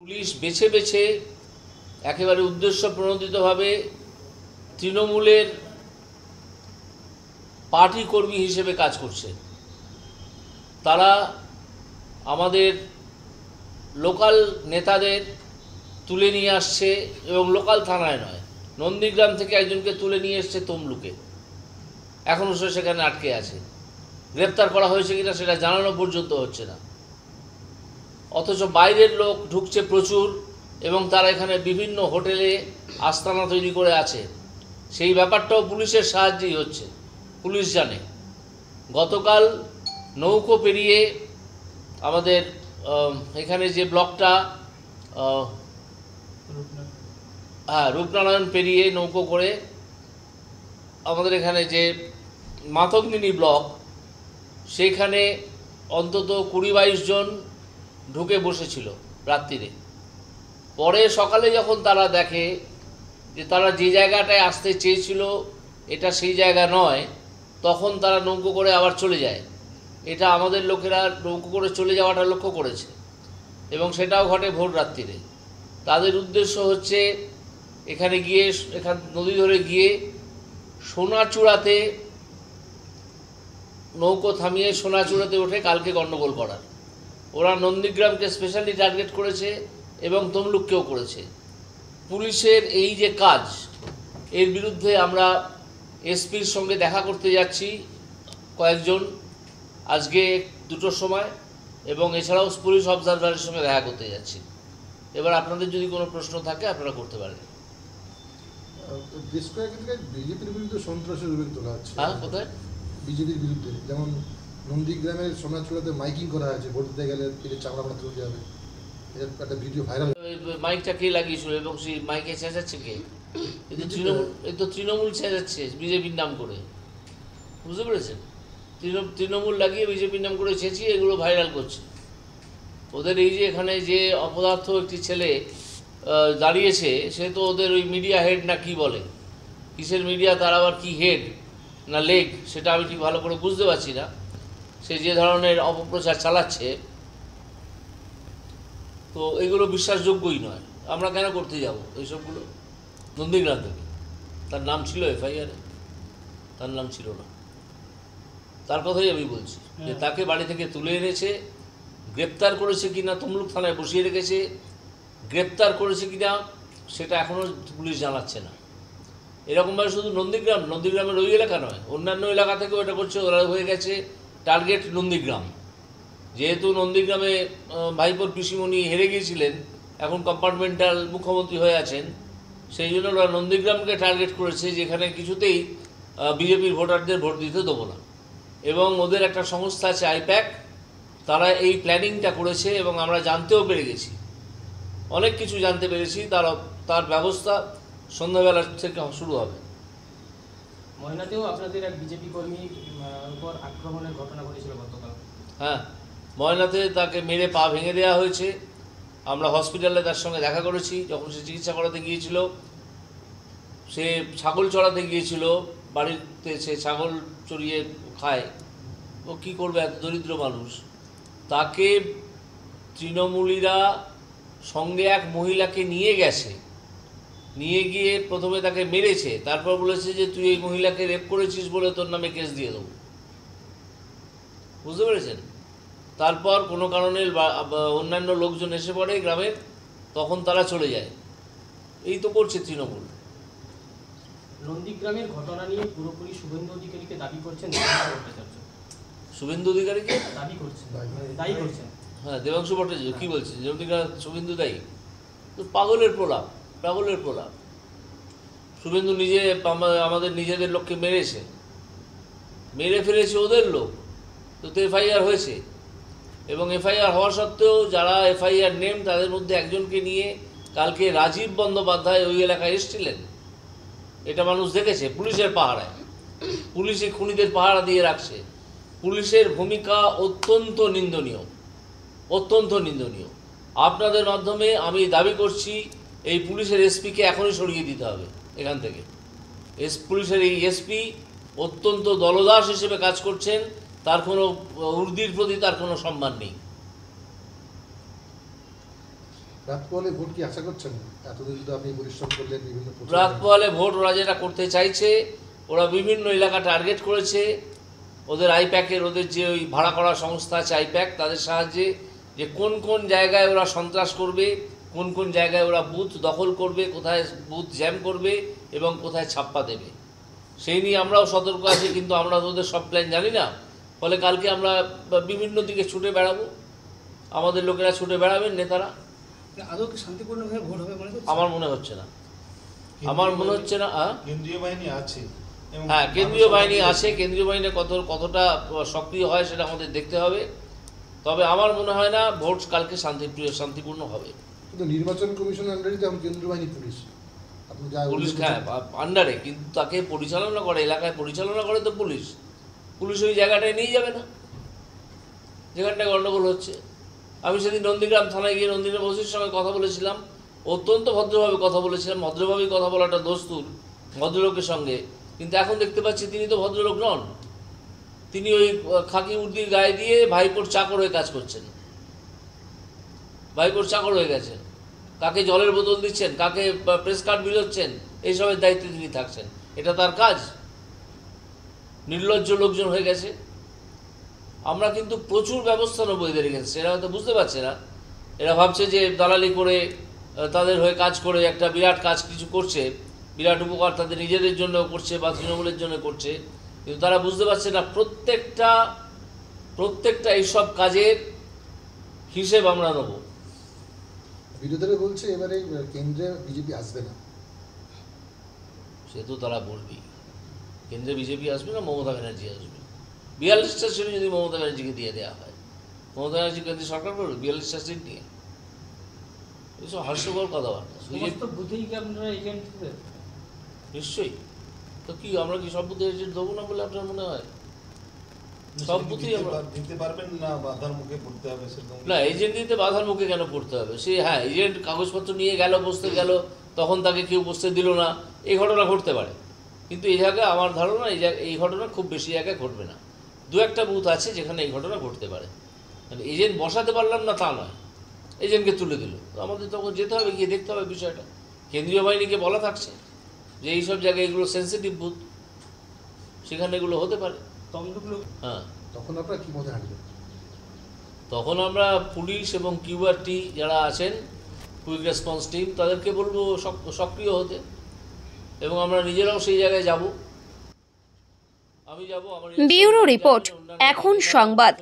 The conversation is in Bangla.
পুলিশ বেছে বেছে একেবারে উদ্দেশ্য প্রণোদিতভাবে তৃণমূলের পার্টি কর্মী হিসেবে কাজ করছে। তারা আমাদের লোকাল নেতাদের তুলে নিয়ে আসছে এবং লোকাল থানায় নয়, নন্দীগ্রাম থেকে একজনকে তুলে নিয়ে এসছে তমলুকে, এখনও সে সেখানে আটকে আছে। গ্রেপ্তার করা হয়েছে কিনা সেটা জানানো পর্যন্ত হচ্ছে না, অথচ বাইরের লোক ঢুকছে প্রচুর এবং তারা এখানে বিভিন্ন হোটেলে আস্তানা তৈরি করে আছে। সেই ব্যাপারটাও পুলিশের সাহায্যেই হচ্ছে, পুলিশ জানে। গতকাল নৌকো পেরিয়ে আমাদের এখানে যে ব্লকটা রূপনারায়ণ পেরিয়ে নৌকো করে আমাদের এখানে যে মাতঙ্গিনী ব্লক, সেইখানে অন্তত 20-22 জন ঢুকে বসেছিল রাত্রিরে। পরে সকালে যখন তারা দেখে যে তারা যে জায়গাটায় আসতে চেয়েছিল এটা সেই জায়গা নয়, তখন তারা নৌকো করে আবার চলে যায়। এটা আমাদের লোকেরা নৌকো করে চলে যাওয়াটা লক্ষ্য করেছে এবং সেটাও ঘটে ভোর রাত্রিরে। তাদের উদ্দেশ্য হচ্ছে এখানে গিয়ে, এখান নদী ধরে গিয়ে সোনাচূড়াতে নৌকো থামিয়ে সোনাচূড়াতে ওঠে কালকে গণ্ডগোল করার। ওরা নন্দীগ্রামকে স্পেশালি টার্গেট করেছে এবং তমলুককেও করেছে। পুলিশের এই যে কাজ, এর বিরুদ্ধে আমরা এসপির সঙ্গে দেখা করতে যাচ্ছি কয়েকজন আজকে 2টোর সময়, এবং এছাড়াও পুলিশ অবজারভারের সঙ্গে দেখা করতে যাচ্ছি। এবার আপনাদের যদি কোনো প্রশ্ন থাকে আপনারা করতে পারেন। বেশ কয়েক জায়গায় বিজেপির বিরুদ্ধে সন্ত্রাসের অভিযোগ তোলা হচ্ছে। হ্যাঁ, কোথায়? বিজেপির বিরুদ্ধে, যেমন নন্দীগ্রামের সোনাচূড়াতে মাইকিং করা হয়েছে, ভোট দিতে গেলে পেটে চামড়া মারা তুলে যাবে, এর একটা ভিডিও ভাইরাল। মাইকটা কে লাগিয়েছিল এবং সেই মাইকে চেঁচাচ্ছে কে? এই তো তৃণমূল চেঁচাচ্ছে বিজেপির নাম করে, বুঝতে পেরেছেন? তৃণমূল লাগিয়ে বিজেপির নাম করে চেঁচিয়ে এগুলো ভাইরাল করছে। ওদের এই যে এখানে যে অপদার্থ একটি ছেলে দাঁড়িয়েছে, সে তো ওদের ওই মিডিয়া হেড না কি বলে, কিসের মিডিয়া, তার আবার কি হেড না লেগ সেটা আমি ঠিক ভালো করে বুঝতে পারছি না। সে যে ধরনের অপপ্রচার চালাচ্ছে, তো এগুলো বিশ্বাসযোগ্যই নয়। আমরা কেন করতে যাব এইসবগুলো? নন্দীগ্রাম থেকে তার নাম ছিল এফআইআরে? তার নাম ছিল না। তার কথাই আমি বলছি যে তাকে বাড়ি থেকে তুলে এনেছে, গ্রেপ্তার করেছে কিনা তমলুক থানায় বসিয়ে রেখেছে, গ্রেপ্তার করেছে কিনা সেটা এখনও পুলিশ জানাচ্ছে না। এরকমভাবে শুধু নন্দীগ্রামের ওই এলাকা নয়, অন্যান্য এলাকা থেকেও এটা করছে। ওরা হয়ে গেছে টার্গেট নন্দীগ্রাম। যেহেতু নন্দীগ্রামে ভাইপোর পিসিমণি হেরে গিয়েছিলেন, এখন কম্পার্টমেন্টাল মুখ্যমন্ত্রী হয়ে আছেন, সেই জন্য ওরা নন্দীগ্রামকে টার্গেট করেছে, যেখানে কিছুতেই বিজেপির ভোটারদের ভোট দিতে দেবো না। এবং ওদের একটা সংস্থা আছে আইপ্যাক, তারা এই প্ল্যানিংটা করেছে এবং আমরা জানতেও পেরে গেছি, অনেক কিছু জানতে পেরেছি। তার ব্যবস্থা সন্ধ্যাবেলা থেকে শুরু হবে। ময়নাতেও আপনাদের এক বিজেপি কর্মীর উপর আক্রমণের ঘটনা ঘটেছিল গতকাল। হ্যাঁ, ময়নাতে তাকে মেরে পা ভেঙে দেওয়া হয়েছে। আমরা হসপিটালে তার সঙ্গে দেখা করেছি। যখন সে চিকিৎসা করাতে গিয়েছিল, সে ছাগল চড়াতে গিয়েছিল, বাড়িতে সে ছাগল চড়িয়ে খায়। ও কী করবে, এত দরিদ্র মানুষ। তাকে তৃণমূলীরা সঙ্গে এক মহিলাকে নিয়ে গেছে, নিয়ে গিয়ে প্রথমে তাকে মেরেছে, তারপর বলেছে যে তুই এই মহিলাকে রেপ করেছিস বলে তোর নামে কেস দিয়ে দেবো, বুঝতে পেরেছেন? তারপর কোনো কারণে অন্যান্য লোকজন এসে পড়ে গ্রামের, তখন তারা চলে যায়। এই তো করছে তৃণমূল। নন্দীগ্রামের ঘটনা নিয়ে পুরোপুরি শুভেন্দু অধিকারীকে দাবি করছেন শুভেন্দু অধিকারীকে দায়ী করছেন। হ্যাঁ, দেবাংশু ভট্টাচার্য কী বলছে? নন্দীগ্রাম শুভেন্দু দায়ী? তো পাগলের প্রলাপ, পাগলের প্রলাপ। শুভেন্দু নিজে আমাদের নিজেদের লোককে মেরে ফেলেছে ওদের লোক, তো এফআইআর হয়েছে। এবং এফআইআর হওয়া সত্ত্বেও যারা এফআইআর নেম, তাদের মধ্যে একজনকে নিয়ে কালকে রাজীব বন্দ্যোপাধ্যায় ওই এলাকায় এসেছিলেন। এটা মানুষ দেখেছে, পুলিশের পাহারায়। পুলিশে খুনিদের পাহারা দিয়ে রাখছে। পুলিশের ভূমিকা অত্যন্ত নিন্দনীয়, অত্যন্ত নিন্দনীয়। আপনাদের মাধ্যমে আমি দাবি করছি, এই পুলিশের এসপিকে এখনই সরিয়ে দিতে হবে এখান থেকে। পুলিশের এই এসপি অত্যন্ত দলদাস হিসেবে কাজ করছেন, তার কোনো উর্দির প্রতি তার কোনো সম্মান নেই। রাত পোহালে ভোট কি আশা করছেন? এতদিন তো আপনি পরিশ্রম করলেন বিভিন্ন রাত পোহালে ভোট ওরা যেটা করতে চাইছে, ওরা বিভিন্ন এলাকা টার্গেট করেছে, ওদের আইপ্যাকের ওদের যে ওই ভাড়া করা সংস্থা আছে আইপ্যাক, তাদের সাহায্যে যে কোন কোন জায়গায় ওরা সন্ত্রাস করবে, কোন কোন জায়গায় ওরা বুথ দখল করবে, কোথায় বুথ জ্যাম করবে এবং কোথায় ছাপ্পা দেবে, সেই নিয়ে আমরাও সতর্ক আছি। কিন্তু আমরা তো ওদের সব প্ল্যান জানি না, ফলে কালকে আমরা বিভিন্ন দিকে ছুটে বেড়াবো, আমাদের লোকেরা ছুটে বেড়াবেন, নেতারা। আদৌ কি শান্তিপূর্ণভাবে ভোট হবে মনে করছেন? আমার মনে হচ্ছে না, আমার মনে হচ্ছে না। কেন্দ্রীয় বাহিনী আছে, হ্যাঁ, কেন্দ্রীয় বাহিনী আছে, কেন্দ্রীয় বাহিনী কতটা সক্রিয় হয় সেটা আমাদের দেখতে হবে। তবে আমার মনে হয় না ভোট কালকে শান্তিপূর্ণ হবে। কিন্তু নির্বাচন কমিশনের আন্ডারে তো কেন্দ্রীয় বাহিনী পুলিশ, আপনি যা পুলিশ হ্যাঁ আন্ডারে, কিন্তু তাকে পরিচালনা করে, এলাকায় পরিচালনা করে তো পুলিশ। পুলিশ ওই জায়গাটায় নিয়ে যাবে না যেখানটায় গণ্ডগোল হচ্ছে। আমি সেদিন নন্দীগ্রাম থানায় গিয়ে নন্দীগ্রাম ওসির সঙ্গে কথা বলেছিলাম, অত্যন্ত ভদ্রভাবে কথা বলেছিলাম। ভদ্রভাবেই কথা বলাটা দস্তুর ভদ্রলোকের সঙ্গে, কিন্তু এখন দেখতে পাচ্ছি তিনি তো ভদ্রলোক নন, তিনি ওই খাকি উর্দির গায়ে দিয়ে ভাইপোর চাকর হয়ে কাজ করছেন, ভাইপোর চাকর হয়ে গেছেন। কাকে জলের বোতল দিচ্ছেন, কাকে প্রেস কার্ড বিলোচ্ছেন, এইসবের দায়িত্বে তিনি থাকছেন। এটা তার কাজ? নির্লজ্জ লোকজন হয়ে গেছে। আমরা কিন্তু প্রচুর ব্যবস্থা নেবো এদের ক্ষেত্রে, এরা হয়তো বুঝতে পারছে না। এরা ভাবছে যে দালালি করে তাদের হয়ে কাজ করে একটা বিরাট কাজ কিছু করছে, বিরাট উপকার তাদের নিজেদের জন্য করছে বা তৃণমূলের জন্য করছে, কিন্তু তারা বুঝতে পারছে না প্রত্যেকটা এইসব কাজের হিসেব আমরা নেব। বিরোধীরা বলছে এবারে কেন্দ্রে বিজেপি আসবে না। সে তো তারা বলবেই, কেন্দ্রে বিজেপি আসবে না, মমতা ব্যানার্জি আসবে। 42টা সিট যদি মমতা ব্যানার্জিকে দিয়ে দেওয়া হয়, মমতা ব্যানার্জি কেন্দ্রে সরকার করবে 42টা সিট নিয়ে? এসব হাস্যকর কথাবার্তা। সমস্ত বুথেই কি আপনারা এজেন্ট দেবেন? নিশ্চয়ই। তো কি আমরা কি সব বুথে এজেন্ট দেবো না বলে আপনার মনে হয়? সব বুথেই আমরা দিতে পারবেন না, বাধার মুখে পড়তে হবে সেরকম না, এজেন্ট দিতে বাধার মুখে কেন পড়তে হবে? সে হ্যাঁ, এজেন্ট কাগজপত্র নিয়ে গেল, বসতে গেল, তখন তাকে কেউ বসতে দিল না, এই ঘটনা ঘটতে পারে। কিন্তু এই জায়গায় আমার ধারণা এই ঘটনা খুব বেশি জায়গায় ঘটবে না। দু একটা বুথ আছে যেখানে এই ঘটনা ঘটতে পারে। মানে এজেন্ট বসাতে পারলাম না তা নয়, এজেন্টকে তুলে দিল, তো আমাদের তখন যেতে হবে, গিয়ে দেখতে হবে বিষয়টা। কেন্দ্রীয় বাহিনীকে বলা থাকছে যে এইসব জায়গায় এগুলো সেন্সিটিভ বুথ, সেখানে এগুলো হতে পারে। তমলুকগুলো হ্যাঁ, তখন আপনারা কি মতে হাঁটবেন? তখন আমরা পুলিশ এবং কিউআরটি যারা আছেন, কুইক রেসপন্স টিম, তাদেরকে বলবো সক্রিয় হতে, এবং আমরা নিজেরাও সেই জায়গায় যাব। আমি যাব। ব্যুরো রিপোর্ট, এখন সংবাদ।